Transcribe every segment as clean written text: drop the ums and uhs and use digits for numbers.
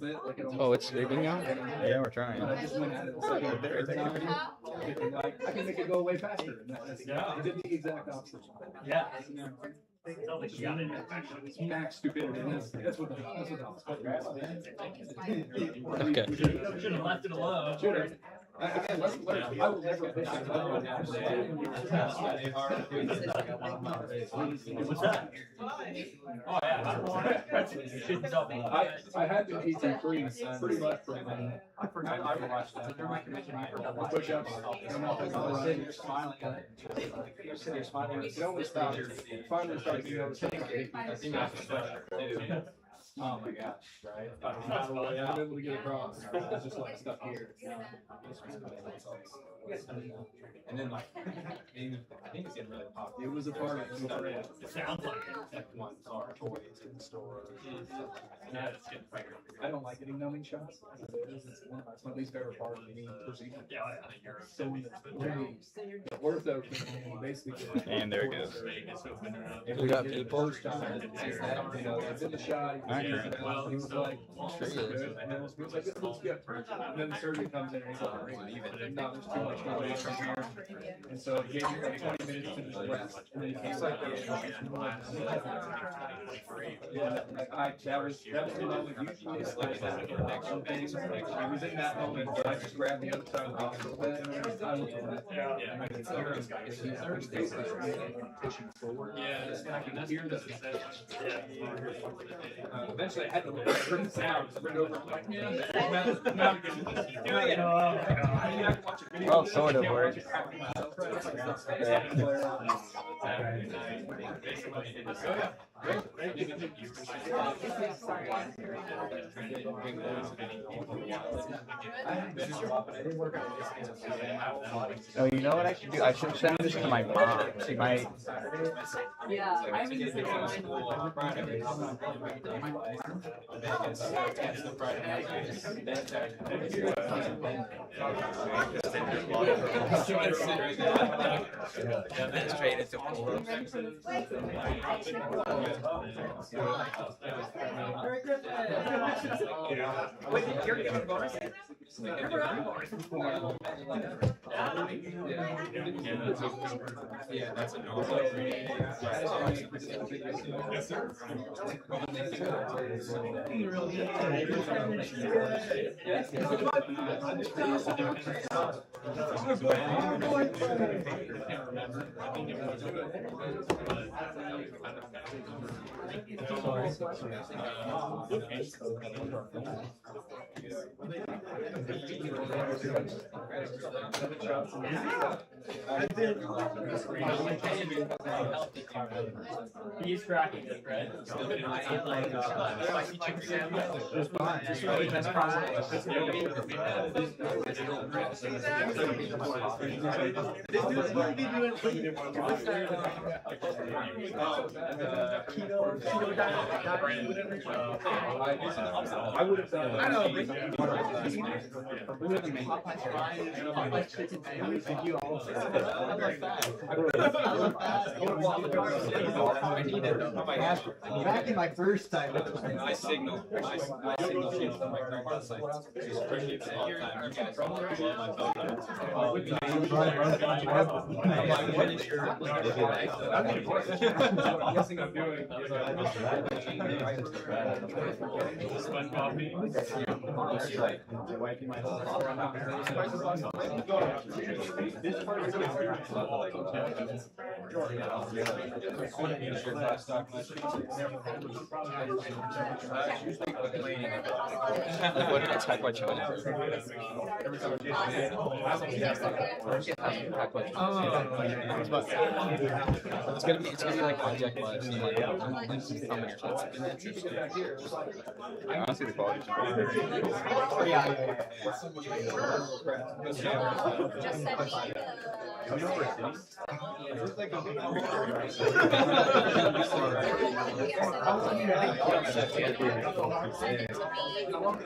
bit. Like Oh, it's sleeping now? Yeah, we're trying. I just went at it the third time. Like, I can make it go away faster. And it did the exact opposite. Yeah. It's max stupidity. That's what the Okay. Should have left it alone. Should have. Again, I will never fish. What's that? Oh yeah. I had been eating pretty much for I forgot I watched that. Push-ups. You're smiling at it. You're sitting there smiling. You always stop. Finally start to oh my gosh, right? I'm able to get across. It's just like stuck here. And then like, I think it's getting really popular. It was a part of it. It sounds like it. F1 car toys in the store. Yeah, it's getting bigger. I don't like getting numbing shots. It's my least favorite part of me personally. Yeah, I think you're So really, the ortho basically. And there it goes. If We got people. It's in the shot. Well, He was like, Sure he is. good. And then he was like, this looks good. And then the surgeon comes in and he's like, no, there's too much noise from here. And so he gave me like 20 minutes to just rest. And then he's like, yeah, like that was the moment. Usually it's like that. I was in that moment, but I just grabbed the other side of the hospital bed. I looked at it. And I could hear him. He's basically pushing forward. Yeah, And I can hear the eventually I had to bring the sound, bring it over. Like, Well, sort of works. Oh, you know what I should do? I should send this to my mom. She might. Yeah, I mean, it's yeah, that's a normal. Yes, sir. He's cracking it, right? Spicy chicken sandwich. Just really best I would have done. I know. Back in my first time. I signal. I signal shit to my grandma's like, she appreciates it all the time. You guys all love my phone. What is your I'm guessing I'm doing Spun coffee. wiping my whole this part is What did I type my China? It's gonna be like object lives and like how many honestly the quality I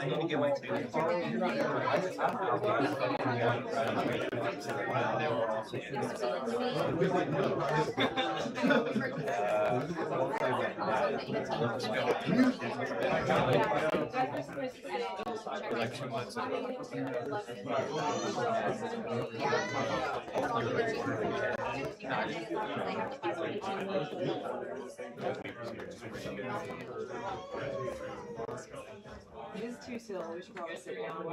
need to get my like 2 months It is too still. We should probably sit down.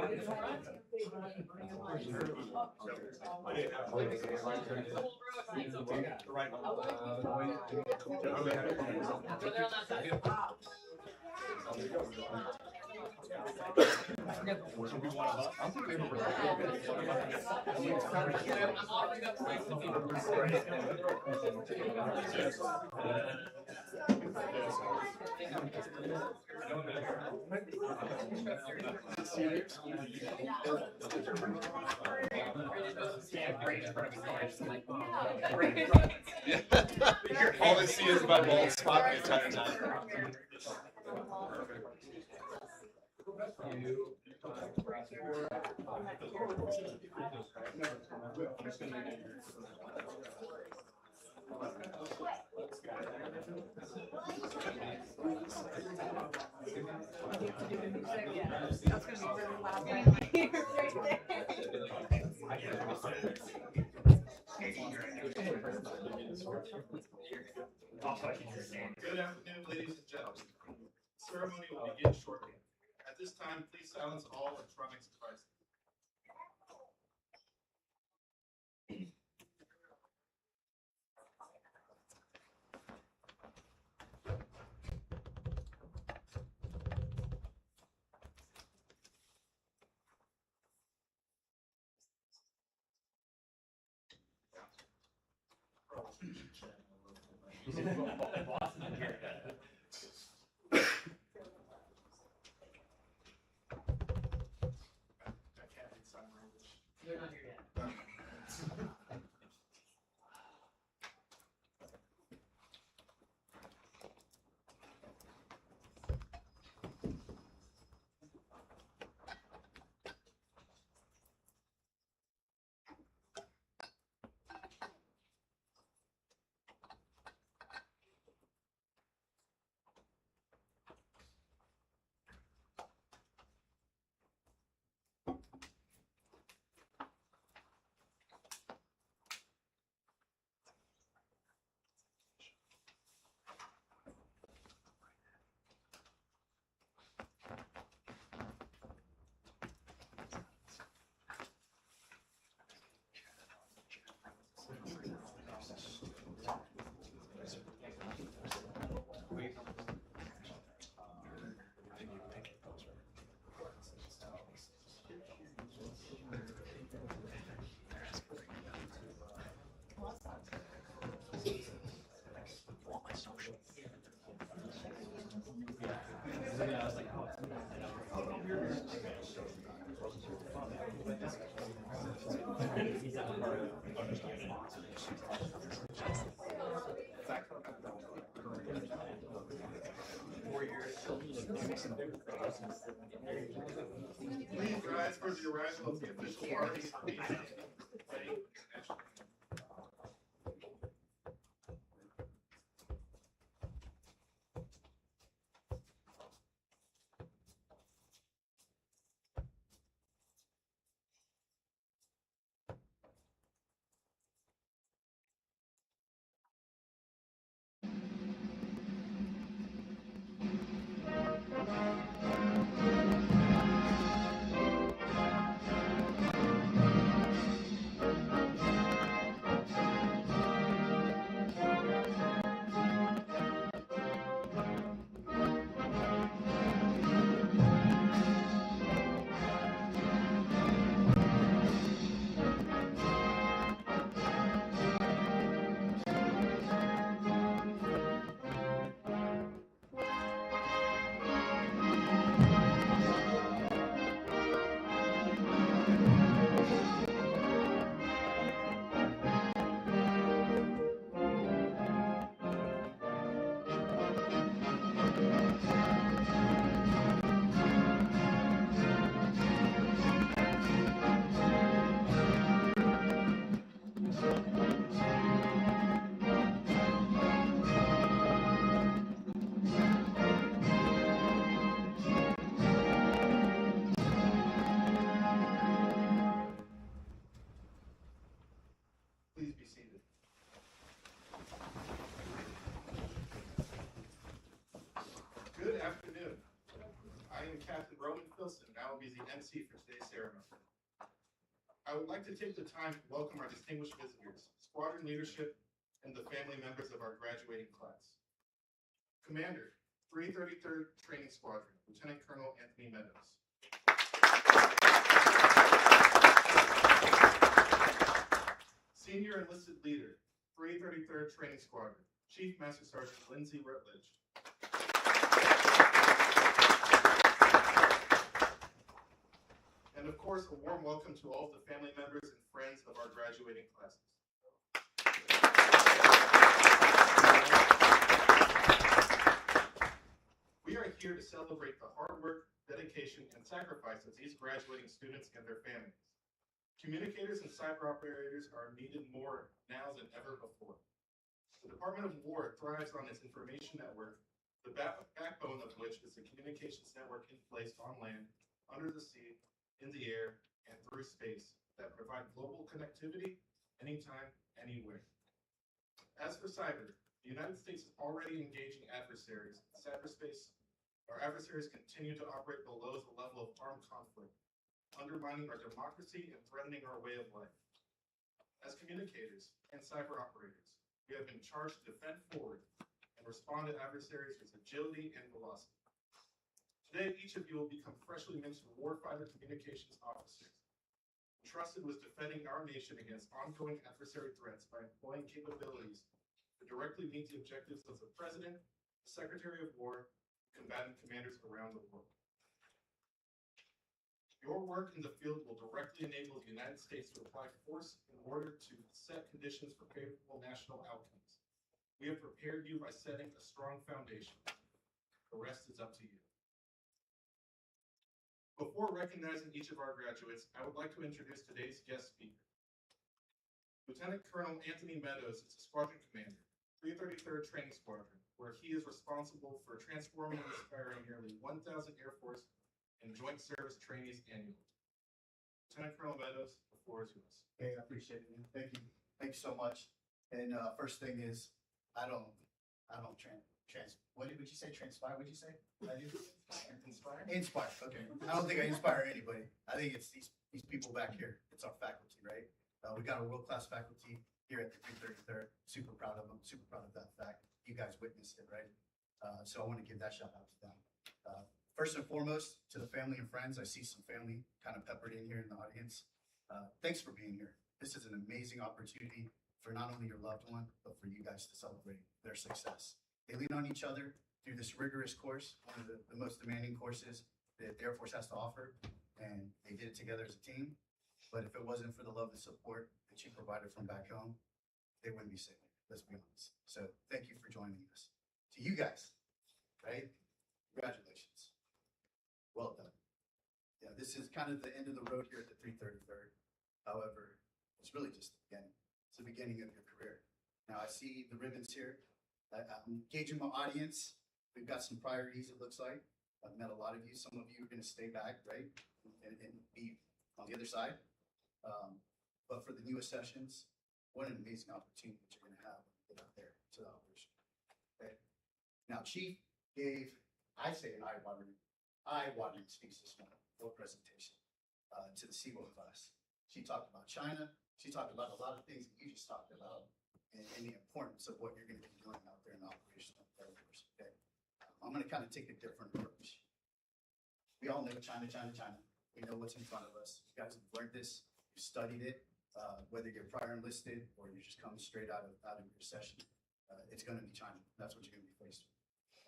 All I see is my bald spot the entire time. That's gonna be really loud right here, right there. Good afternoon, ladies and gentlemen. The ceremony will begin shortly. At this time, please silence all electronic devices. Please rise for the arrival of the official party. Captain Roman Filson, and I will be the MC for today's ceremony. I would like to take the time to welcome our distinguished visitors, squadron leadership, and the family members of our graduating class. Commander, 333rd Training Squadron, Lieutenant Colonel Anthony Meadows. Senior Enlisted Leader, 333rd Training Squadron, Chief Master Sergeant Lindsay Rutledge. And of course, a warm welcome to all of the family members and friends of our graduating classes. We are here to celebrate the hard work, dedication, and sacrifice of these graduating students and their families. Communicators and cyber operators are needed more now than ever before. The Department of War thrives on its information network, the backbone of which is the communications network in place on land, under the sea, in the air, and through space that provide global connectivity anytime, anywhere. As for cyber, the United States is already engaging adversaries in cyberspace. Our adversaries continue to operate below the level of armed conflict, undermining our democracy and threatening our way of life. As communicators and cyber operators, we have been charged to defend forward and respond to adversaries with agility and velocity. Today, each of you will become freshly minted warfighter communications officers, entrusted with defending our nation against ongoing adversary threats by employing capabilities to directly meet the objectives of the President, the Secretary of War, and combatant commanders around the world. Your work in the field will directly enable the United States to apply force in order to set conditions for favorable national outcomes. We have prepared you by setting a strong foundation. The rest is up to you. Before recognizing each of our graduates, I would like to introduce today's guest speaker. Lieutenant Colonel Anthony Meadows is the squadron commander, 333rd Training Squadron, where he is responsible for transforming and inspiring nearly 1,000 Air Force and Joint Service trainees annually. Lieutenant Colonel Meadows, the floor is yours. Okay, I appreciate it, man. Thank you. Thank you so much. And first thing is, I don't what did you say? Transpire, what'd you say? I do? Inspire? Inspire, okay. I don't think I inspire anybody. I think it's these people back here. It's our faculty, right? We got a world-class faculty here at the 333rd. Super proud of them, super proud of that fact. You guys witnessed it, right? So I want to give that shout out to them. First and foremost, to the family and friends, I see some family kind of peppered in here in the audience. Thanks for being here. This is an amazing opportunity for not only your loved one, but for you guys to celebrate their success. They lean on each other through this rigorous course, one of the most demanding courses that the Air Force has to offer, and they did it together as a team. But if it wasn't for the love and support that you provided from back home, they wouldn't be sitting here, let's be honest. So thank you for joining us. To you guys, right? Congratulations. Well done. Yeah, this is kind of the end of the road here at the 333rd. However, it's really just the beginning. It's the beginning of your career. Now I see the ribbons here. I'm gauging my audience. We've got some priorities, it looks like. I've met a lot of you. Some of you are going to stay back, right? And be on the other side. But for the newest sessions, what an amazing opportunity that you're going to have when you get out there to the operation. Okay. Now, Chief gave, I say, an eye-watering speech this morning, full presentation to the SEWO class. She talked about China. She talked about a lot of things that you just talked about and the importance of what you're going to be doing out there in the operational Air Force. Okay. I'm going to kind of take a different approach. We all know China, China, China. We know what's in front of us. You guys have learned this. You've studied it. Whether you're prior enlisted or you're just coming straight out of your session, it's going to be China. That's what you're going to be faced with.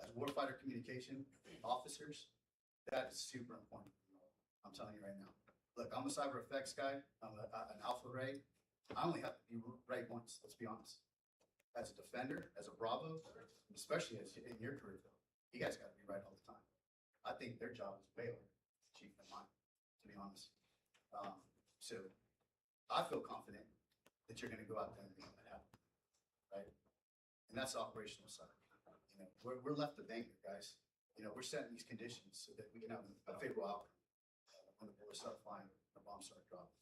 As warfighter communication officers, that is super important. I'm telling you right now. Look, I'm a cyber effects guy. I'm an Alpha Ray. I only have to be right once, let's be honest. As a defender, as a Bravo, especially as in your career, though, you guys got to be right all the time. I think their job is way harder, Chief, than mine, to be honest. So I feel confident that you're going to go out there and make that happen, right? And that's the operational side. You know, we're left to bank here, guys. You know, we're setting these conditions so that we can have a favorable outcome when the bullets start flying, the bombs start dropping.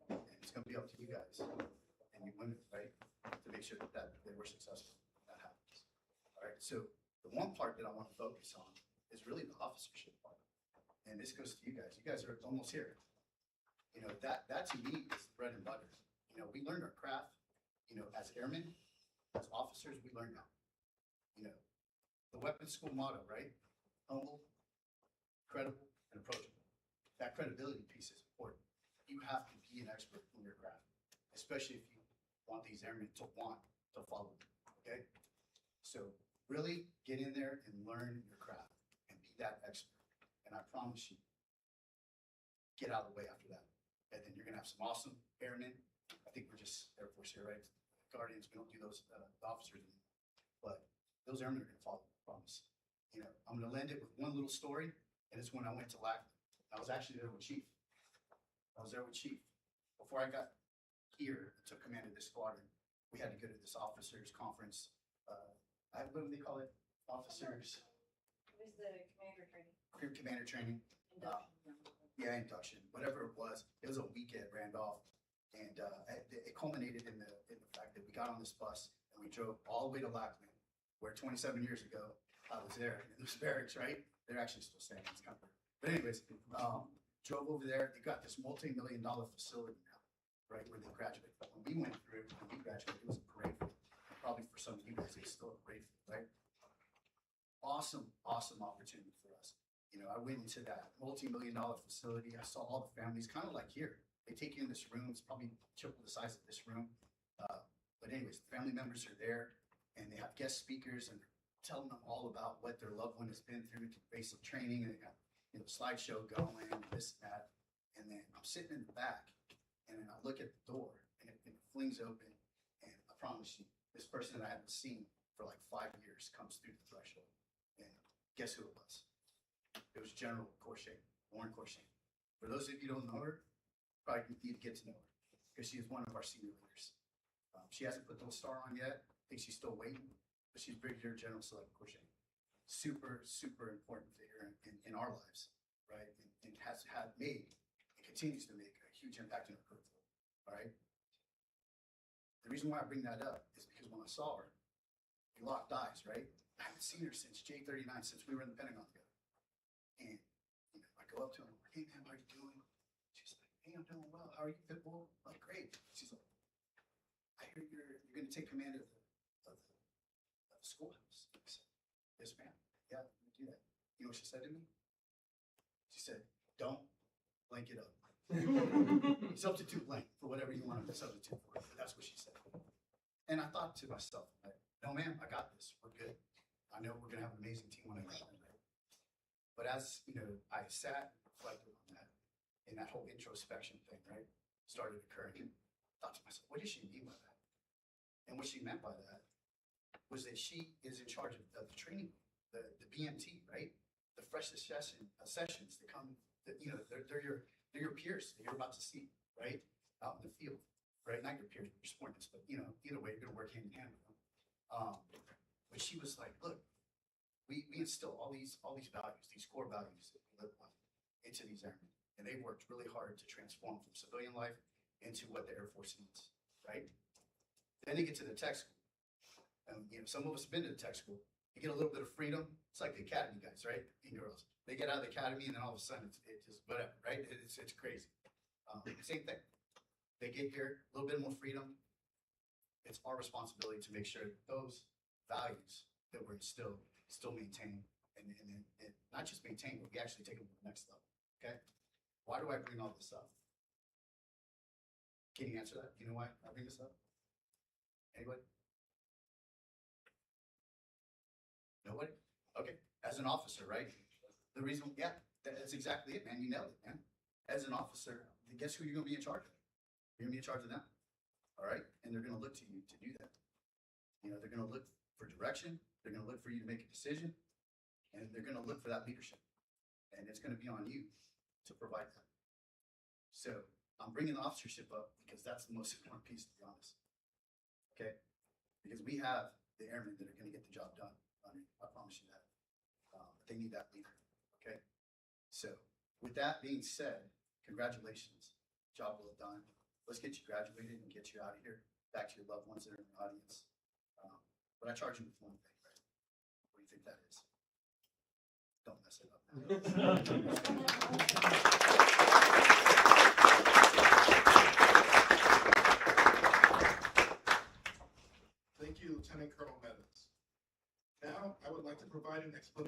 And it's going to be up to you guys and you women, right, to make sure that they were successful. That happens. All right. So the one part that I want to focus on is really the officership part. and this goes to you guys. You guys are almost here. You know, that to me is bread and butter. You know, we learned our craft, you know, as airmen, as officers, we learned that. You know, the weapons school motto, right? Humble, credible, and approachable. That credibility piece is important. You have to be an expert in your craft, especially if you want these airmen to want to follow you, okay? So really get in there and learn your craft and be that expert. And I promise you, get out of the way after that. And then you're gonna have some awesome airmen. I think we're just Air Force here, right? Guardians, we don't do those officers anymore. But those airmen are gonna follow, I promise. You know, I'm gonna end it with one little story, and it's when I went to Lackland. I was actually there with Chief. Before I got here, took command of this squadron, we had to go to this officers conference. What do they call it? Officers, It was the commander training. Career Commander Training. Induction. Yeah, induction, whatever it was. It was a weekend at Randolph. And it culminated in the fact that we got on this bus and we drove all the way to Lackland, where 27 years ago, I was there in those barracks, right? They're actually still standing, it's kind of weird. But anyways, drove over there. They got this multi-million-dollar facility now, right, where they graduated. When we went through, when we graduated, it was a parade field. Probably for some of you guys, it's still a parade field, right? Awesome, awesome opportunity for us. You know, I went into that multi-million-dollar facility. I saw all the families, kind of like here. They take you in this room. It's probably triple the size of this room. But anyways, the family members are there, and they have guest speakers, and they're telling them all about what their loved one has been through, basic training, and they got, you know, slideshow going, this and that. And then I'm sitting in the back, and then I look at the door, and it flings open, and I promise you, this person that I haven't seen for like 5 years comes through the threshold. And guess who it was? It was General Corshane, Lauren Corshane. For those of you who don't know her, probably need to get to know her because she is one of our senior leaders. She hasn't put the star on yet. I think she's still waiting, but she's Brigadier General Select Corshane. Super, super important figure in our lives, right? And has made and continues to make a huge impact in our curriculum, all right? The reason why I bring that up is because when I saw her, we locked eyes, right? I haven't seen her since J39, since we were in the Pentagon together. And you know, I go up to her, I'm like, hey man, how are you doing? She's like, hey, I'm doing well. How are you, Pitbull? I'm like, great. She's like, I hear you're going to take command of the schoolhouse. I said, yes, ma'am. Yeah, I'm going to do that. You know what she said to me? She said, don't blank it up. Substitute blank for whatever you want to substitute for. But that's what she said. And I thought to myself, no, ma'am, I got this. We're good. I know we're going to have an amazing team when I get there. But as, you know, I sat and reflected on that, and that whole introspection thing, right, started occurring. I thought to myself, what does she mean by that? And what she meant by that was that she is in charge of the training, the BMT, right? The freshest sessions that come, that, you know, they're your peers that you're about to see, right? Out in the field, right? Not your peers, your subordinates, but, you know, either way, you're going to work hand in hand with them. But she was like, look, we instill all these values, these core values that we live by into these airmen. And they've worked really hard to transform from civilian life into what the Air Force needs, right? Then they get to the tech school. You know, some of us have been to the tech school. You get a little bit of freedom. It's like the academy guys, right? And girls. They get out of the academy and then all of a sudden it's just whatever, right? It's crazy. Same thing. They get here, a little bit more freedom. It's our responsibility to make sure that those values that were instilled still maintained and not just maintained, but we actually take them to the next level, okay? Why do I bring all this up? Can you answer that? You know why I bring this up? Anybody? Nobody? Okay. As an officer, right? The reason, yeah, that's exactly it, man. You nailed it, man. As an officer, guess who you're going to be in charge of? You're going to be in charge of them. All right? And they're going to look to you to do that. You know, they're going to look for direction. They're going to look for you to make a decision. And they're going to look for that leadership. And it's going to be on you to provide that. So I'm bringing the officership up because that's the most important piece, to be honest. Okay? Because we have the airmen that are going to get the job done. I promise you that. But they need that leader. Okay? So with that being said, congratulations. Job well done. Let's get you graduated and get you out of here, back to your loved ones that are in the audience. But I charge you with one thing, right? What do you think that is? Don't mess it up.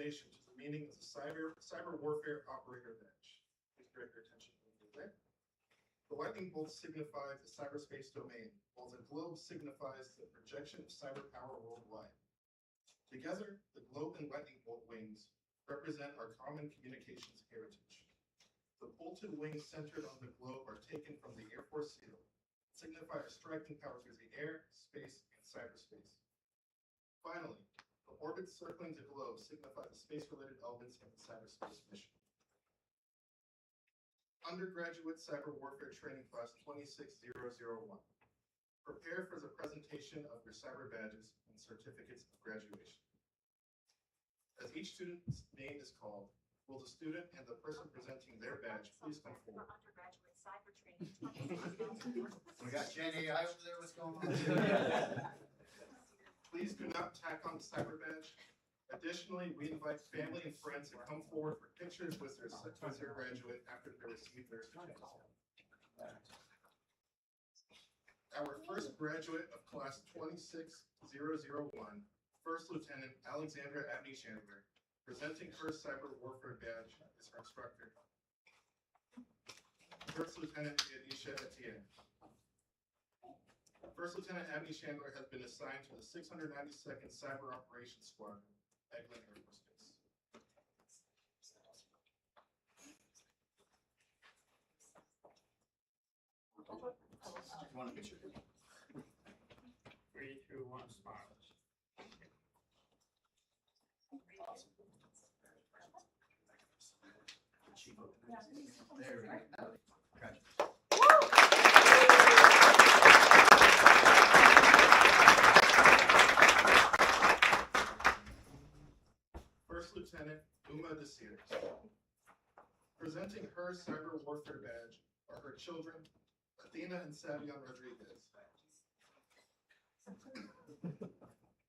explanation to the meaning of the cyber warfare operator badge. Please direct your attention over there. The lightning bolt signifies the cyberspace domain, while the globe signifies the projection of cyber power worldwide. Together, the globe and lightning bolt wings represent our common communications heritage. The bolted wings centered on the globe are taken from the Air Force SEAL, signify our striking power through the air, space, and cyberspace. Finally, the orbits circling the globe signify the space-related elements of the cyberspace mission. Undergraduate Cyber Warfare Training Class 26001. Prepare for the presentation of your cyber badges and certificates of graduation. As each student's name is called, will the student and the person presenting their badge please come forward? Undergraduate cyber training. We got Jen AI over there, what's going on? Please do not tack on the cyber badge. Additionally, we invite family and friends to come forward for pictures with their graduate after they receive their certificate. Our first graduate of class 26001, First Lieutenant Alexandra Abney Chandler, presenting her cyber warfare badge, is our instructor. First Lieutenant Anisha Etienne. First Lieutenant Abney Chandler has been assigned to the 692nd Cyber Operations Squadron, Eglin Air Force Base. You want a picture? 3, 2, 1, smile. There we go. Gotcha. First Lieutenant Uma Desir. Presenting her cyber warfare badge are her children, Athena and Savion Rodriguez.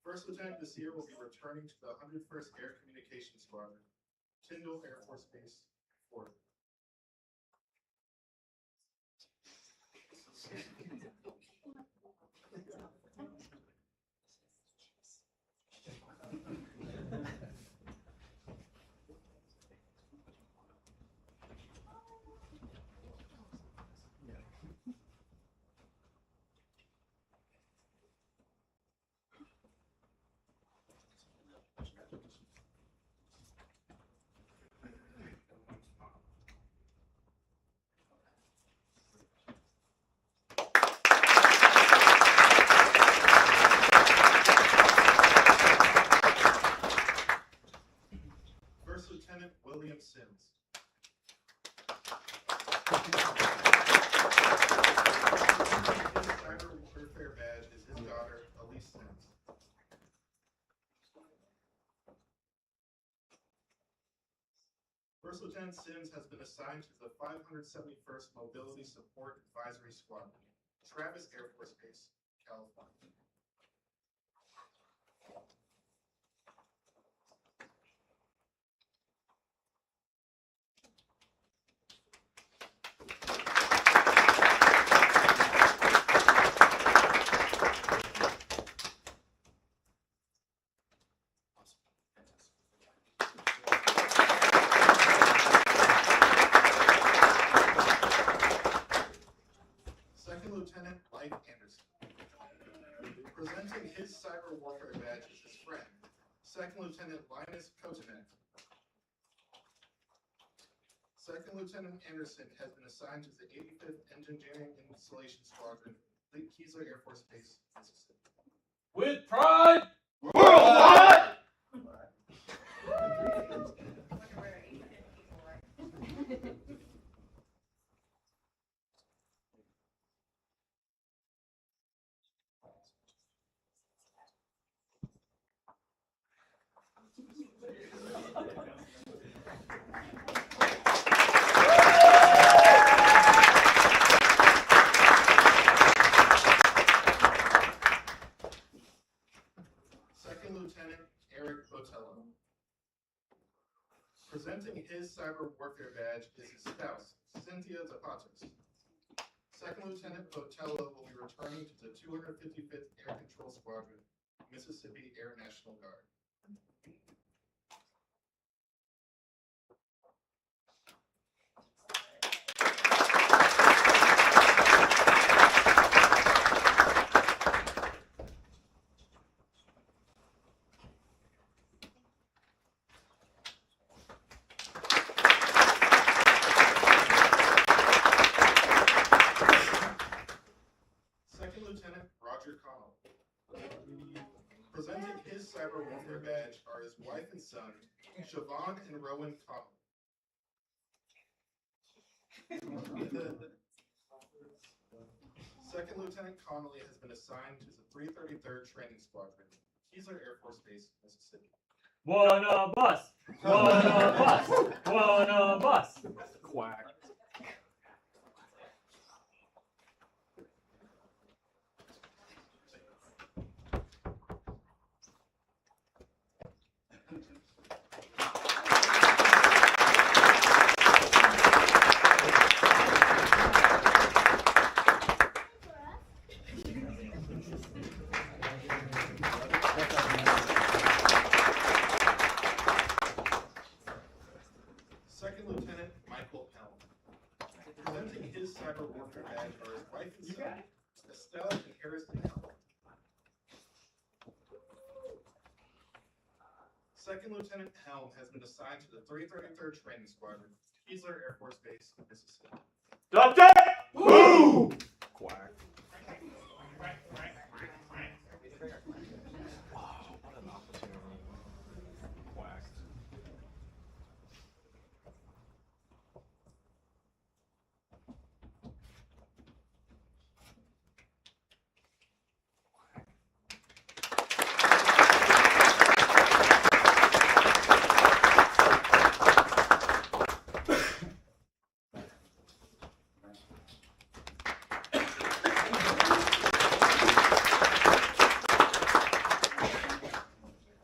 First Lieutenant Desir will be returning to the 101st Air Communications Squadron, Tyndall Air Force Base, Florida. First Lieutenant William Sims. His cyber warfare badge is his daughter, Elise Sims. First Lieutenant Sims has been assigned to the 571st Mobility Support Advisory Squadron, Travis Air Force Base, California. Second Lieutenant Mike Anderson. Presenting his cyber warfare badge is his friend, Second Lieutenant Linus Kotanek. Second Lieutenant Anderson has been assigned to the 85th Engineering Installation Squadron, Fleet Keesler Air Force Base, Mississippi. With pride! Worldwide! Second Lieutenant Eric Botello. Presenting his cyber warfare badge is his spouse, Cynthia Zapatos. Second Lieutenant Botello will be returning to the 255th Air Control Squadron, Mississippi Air National Guard. and Rowan Connell. Second Lieutenant Connolly has been assigned to the 333rd Training Squadron, Keesler Air Force Base, Mississippi. Wanna bus? Wanna bus? Wanna bus? Quack. Second Lieutenant Michael Helm. Presenting his cyber warfare badge are his wife and son, Estelle and Harrison Helm. Second Lieutenant Helm has been assigned to the 333rd Training Squadron, Keesler Air Force Base, Mississippi. Doctor! Woo! Quack. Oh, what an opportunity. Quack.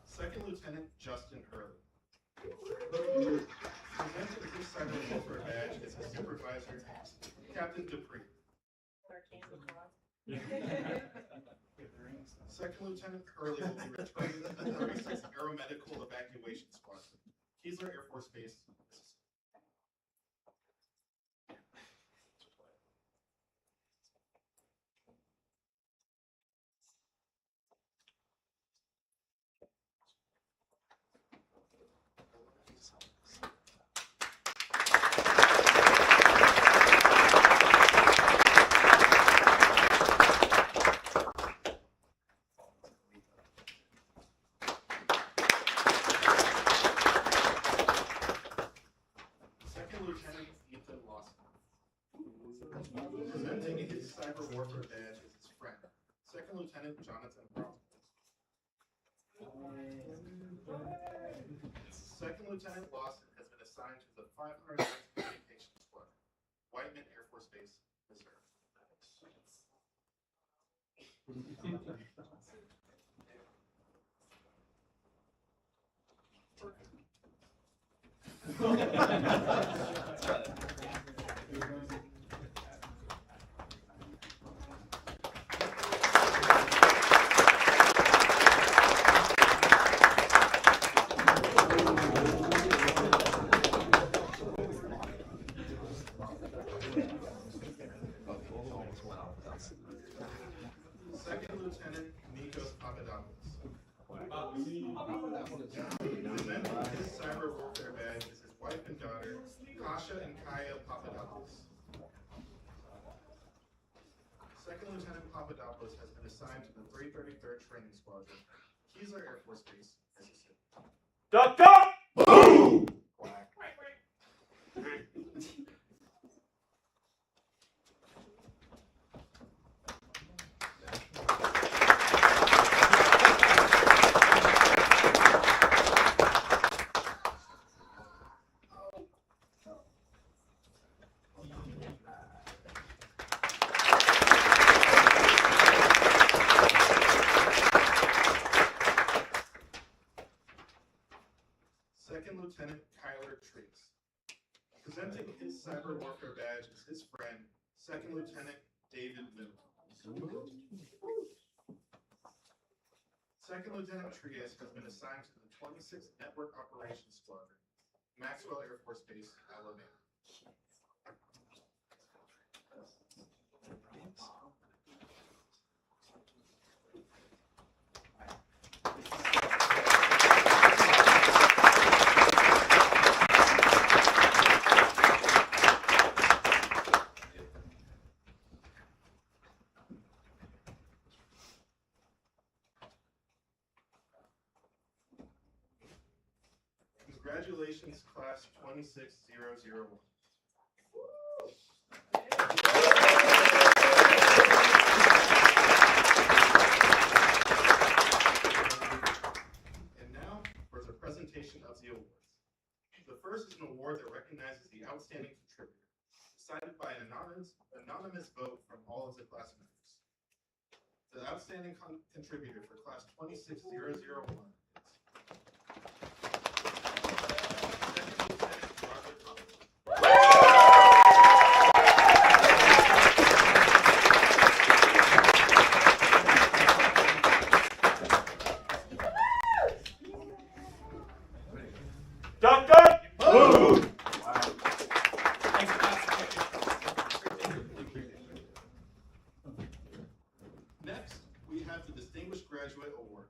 Second Lieutenant Justin Hurley. Presenting his cyber warfare badge is his supervisor, Captain Dupree. Second Lieutenant Hurley will be returning to the 36th Aeromedical Evacuation Squadron, Keesler Air Force Base, Mississippi. Second Lieutenant Ethan Lawson. Presenting his cyber warfare badge is his friend, Second Lieutenant Jonathan Brown. Second Lieutenant Lawson has been assigned to the 500th Communications Squadron, Whiteman Air Force Base, Missouri. Second Lieutenant Nikos Papadopoulos. Presenting his cyber warfare badge is his wife and daughter, Kasha and Kaya Papadopoulos. Second Lieutenant Papadopoulos has been assigned to the 333rd Training Squadron, Keesler Air Force Base, Mississippi. Doctor! Boom! Quack. Second Lieutenant Kyler Treese. Presenting his cyber warfare badge is his friend, Second Lieutenant David Middle. Second Lieutenant Trias has been assigned to the 26th Network Operations Squadron, Maxwell Air Force Base, Alabama. Congratulations Congratulations, class 26001. And now for the presentation of the awards. The first is an award that recognizes the outstanding contributor, decided by an anonymous vote from all of the class members. The outstanding contributor for class 26001 is Second Lieutenant Roger Thomas. Next, we have the Distinguished Graduate Award.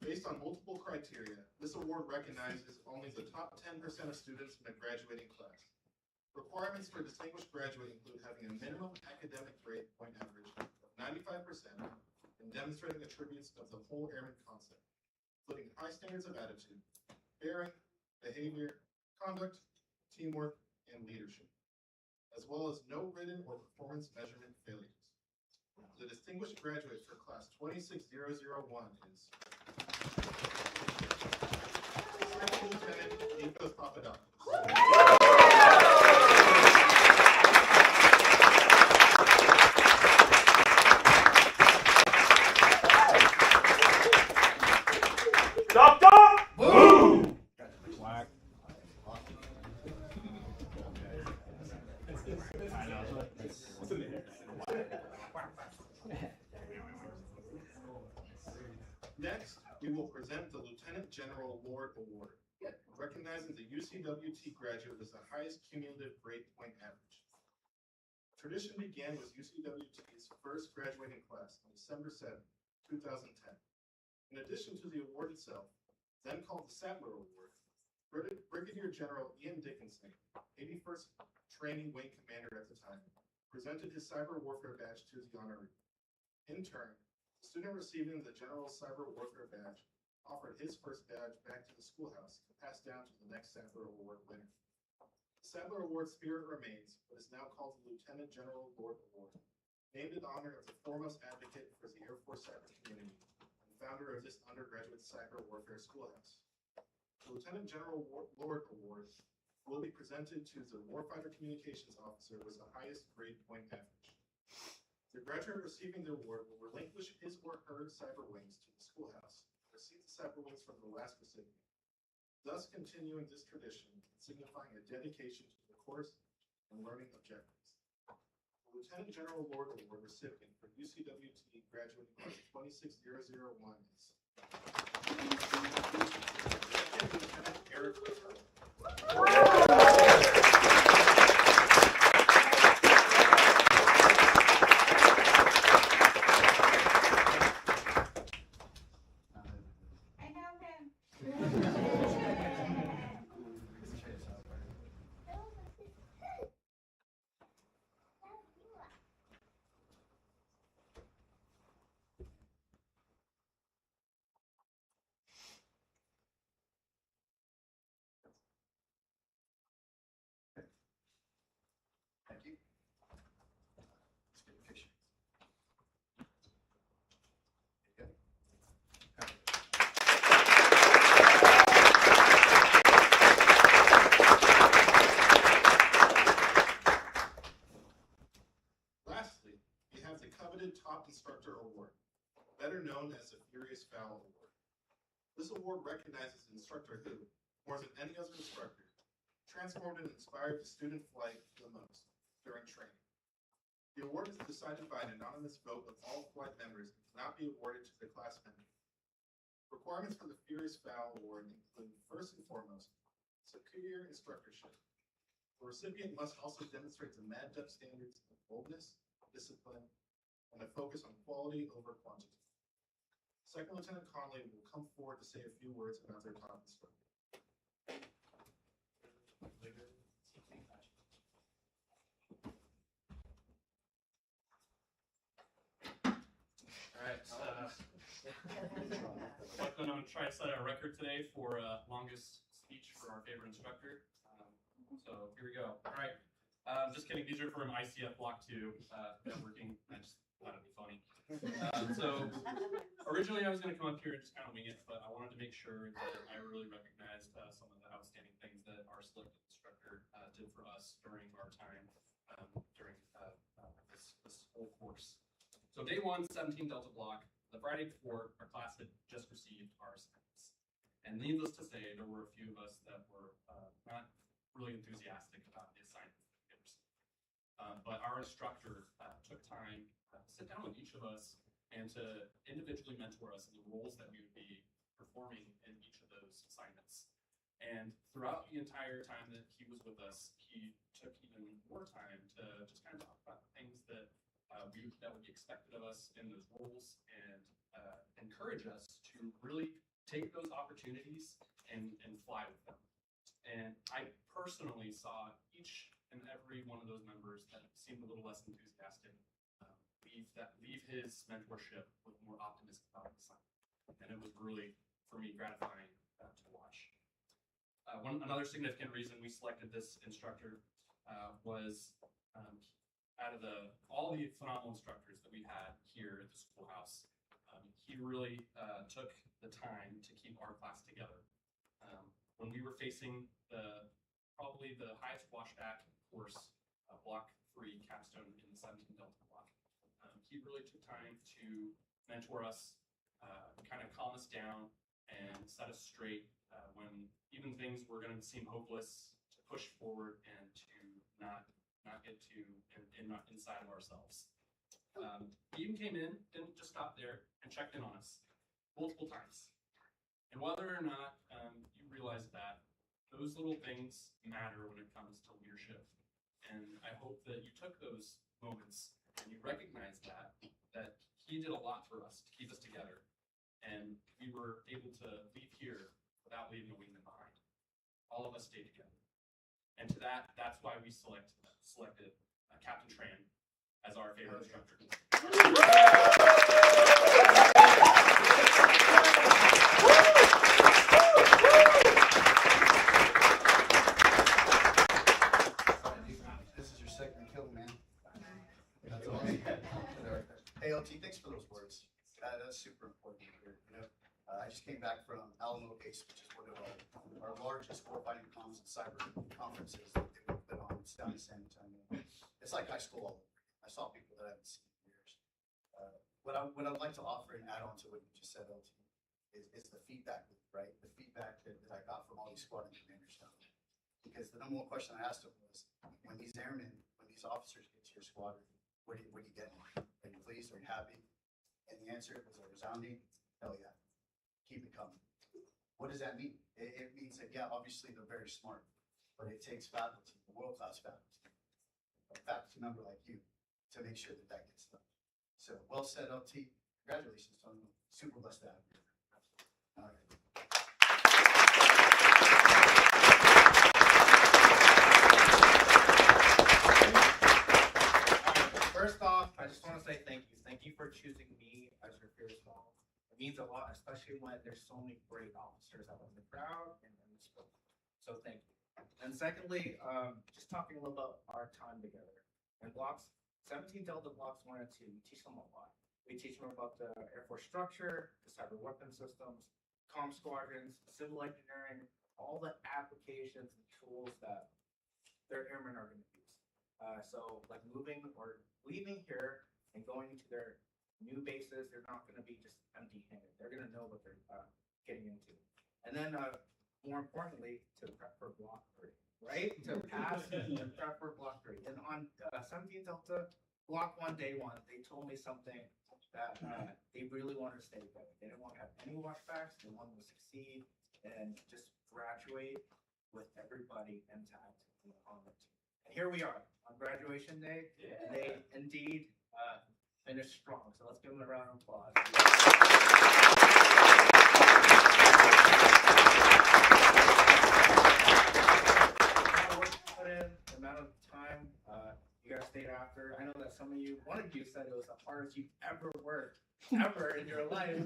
Based on multiple criteria, this award recognizes only the top 10% of students in a graduating class. Requirements for a distinguished graduate include having a minimum academic grade point average of 95% and demonstrating attributes of the whole airman concept, including high standards of attitude, bearing, behavior, conduct, teamwork, and leadership, as well as no written or performance measurement failures. The distinguished graduate for class 26001 is Second Lieutenant Nikos Papadopoulos. Next, we will present the Lieutenant General Lord Award, recognizing the UCWT graduate as the highest cumulative grade point average. Tradition began with UCWT's first graduating class on December 7, 2010. In addition to the award itself, then called the Sadler Award, Brigadier General Ian Dickinson, 81st Training Wing Commander at the time, presented his cyber warfare badge to the honoree. In turn, the student receiving the General Cyber Warfare Badge offered his first badge back to the schoolhouse to pass down to the next Sadler Award winner. The Sadler Award spirit remains, but is now called the Lieutenant General Lord Award, named in honor of the foremost advocate for the Air Force cyber community and founder of this undergraduate cyber warfare schoolhouse. The Lieutenant General Lord Award will be presented to the Warfighter Communications Officer with the highest grade point average. The graduate receiving the award will relinquish his or her cyber wings to the schoolhouse and receive the cyber wings from the last recipient, thus continuing this tradition and signifying a dedication to the course and learning objectives. The Lieutenant General Lord Award recipient for UCWT graduating class 26001 is Lieutenant Eric Whitaker. Thank you. Let's get a picture. There you go. Lastly, we have the coveted Top Instructor Award, better known as the Furious Fowl Award. This award recognizes an instructor who, more than any other instructor, transformed and inspired the student flight the most during training. The award is decided by an anonymous vote of all flight members and cannot be awarded to the class member. Requirements for the Furious Fowl Award include, first and foremost, superior instructorship. The recipient must also demonstrate the Mad Duck standards of boldness, discipline, and a focus on quality over quantity. Second Lieutenant Conley will come forward to say a few words about their top instructor. Alright, I'm gonna try to set a record today for longest speech for our favorite instructor. So here we go. All right. Just kidding. These are from ICF Block 2, networking. I just thought it'd be funny. So originally I was going to come up here and just kind of wing it, but I wanted to make sure that I really recognized some of the outstanding things that our selected instructor did for us during our time during this whole course. So day 1, 17 Delta Block. The Friday before, our class had just received our assignments. And needless to say, there were a few of us that were not really enthusiastic about the assignment. But our instructor took time to sit down with each of us and to individually mentor us in the roles that we would be performing in each of those assignments. And throughout the entire time that he was with us, he took even more time to just kind of talk about the things that that would be expected of us in those roles and encourage us to really take those opportunities and fly with them. And I personally saw each and every one of those members that seemed a little less enthusiastic leave his mentorship with more optimism about the assignment. And it was really, for me, gratifying to watch. Another significant reason we selected this instructor was out of all the phenomenal instructors that we had here at the schoolhouse, he really took the time to keep our class together. When we were facing probably the highest washback course, Block 3 capstone in the 17 Delta block, he really took time to mentor us, kind of calm us down, and set us straight when even things were going to seem hopeless, to push forward and to not get not inside of ourselves. He even came in, didn't just stop there, and checked in on us multiple times. And whether or not you realize that, those little things matter when it comes to leadership. And I hope that you took those moments and you recognize that he did a lot for us to keep us together. And we were able to leave here without leaving a wingman behind. All of us stayed together. And to that's why we selected Captain Tran as our favorite instructor. This is your second kill, man. That's awesome. Hey, LT, thanks for those words. That's super important here. I just came back from Alamo Ace, which is one of our largest warfighting comms and cyber conferences that we put on. It's down in San Antonio. It's like high school all over. I saw people that I haven't seen in years. What I'd like to offer and add on to what you just said, LT, is the feedback loop, right? The feedback that I got from all these squadron commanders down there. Because the number one question I asked them was, when these officers get to your squadron, what are you getting? Are you pleased? Are you happy? And the answer was a resounding, hell yeah. Keep it coming. What does that mean? It means that, yeah, obviously they're very smart, but it takes faculty, a world-class faculty, a faculty member like you, to make sure that gets done. So, well said, LT. Congratulations, Tony. Super blessed to have you. All right. First off, I just want to say thank you. Thank you for choosing me as your favorite model. It means a lot, especially when there's so many great officers out in the crowd and in the school. So thank you. And secondly, just talking a little about our time together. In blocks 17 Delta blocks 1 and 2, we teach them a lot. We teach them about the Air Force structure, the cyber weapon systems, comm squadrons, civil engineering, all the applications and tools that their airmen are going to use. So like moving or leaving here and going into their new bases, they're not going to be just empty-handed. They're going to know what they're getting into. And then more importantly, to prep for Block 3, right? To pass and prep for Block 3. And on 17 Delta, Block 1, Day 1, they told me something that they really wanted to stay together. They didn't want to have any watchbacks. They wanted to succeed and just graduate with everybody intact on the team. And here we are on graduation day. Yeah. And they indeed finished strong. So let's give them a round of applause. The amount of time you guys stayed after. I know that one of you said it was the hardest you've ever worked ever in your life.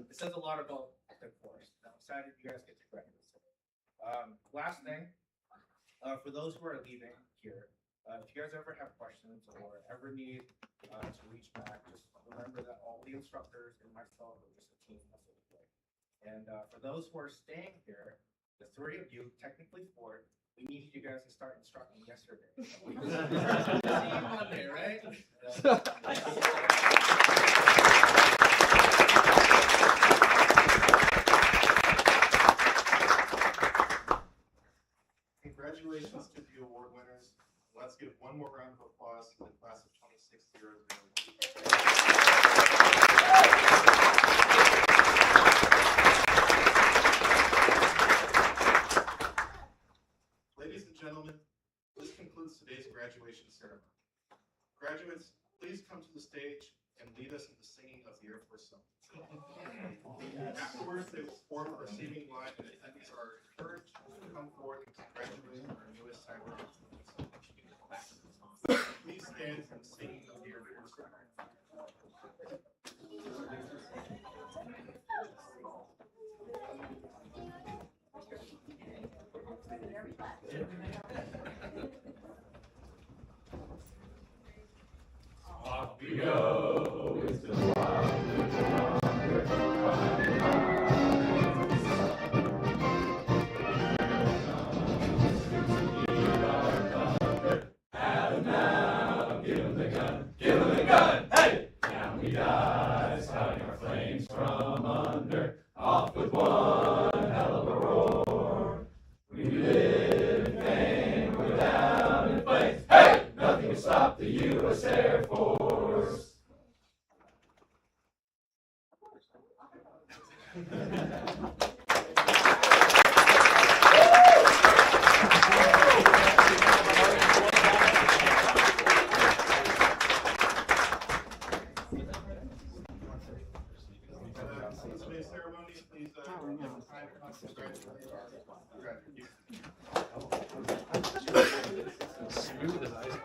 It says a lot about the course. I'm excited you guys get to graduate. Last thing, for those who are leaving here, if you guys ever have questions or ever need to reach back, just remember that all the instructors and myself are just a team effort. And for those who are staying here, the three of you, technically four, we needed you guys to start instructing yesterday. See you Monday, right? Congratulations to the award winners. Let's give one more round of applause to the class of 26 Ladies and gentlemen, this concludes today's graduation ceremony. Graduates, please come to the stage and lead us in the singing of the Air Force Song. Afterwards, they will form a receiving line and attendees are encouraged to come forward and congratulate our newest cyber. Please stand for the singing of the Air Force Song. Off we go, it's the wild, it's the give him the gun, hey! Down we die, spouting our flames from under, off with one hell of a roar. We live in pain, we're down in flames, hey! Nothing can stop the U.S. Air Force. Today's ceremony, please, congratulate our graduates. Smooth as ice.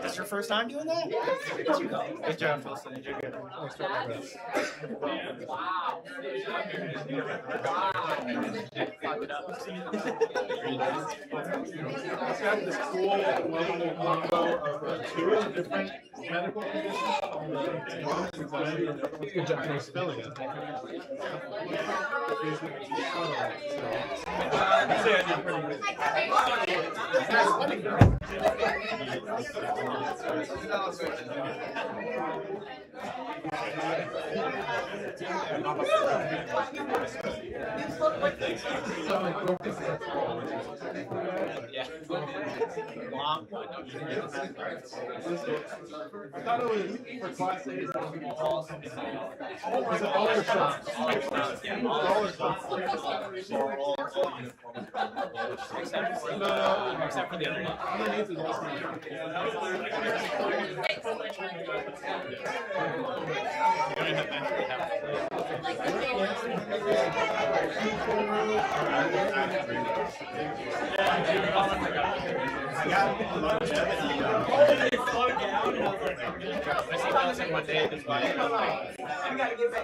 That's your first time doing that? Good job, Wilson. You're good. It's got this cool level combo of two different medical conditions. Good job, no spelling it. I thought it was for class A's. It was dollar shots. Except for the other one. Underneath is also. I got longevity. slowed down and I was like, I'm gonna try. I see that like one day this by. I gotta get back.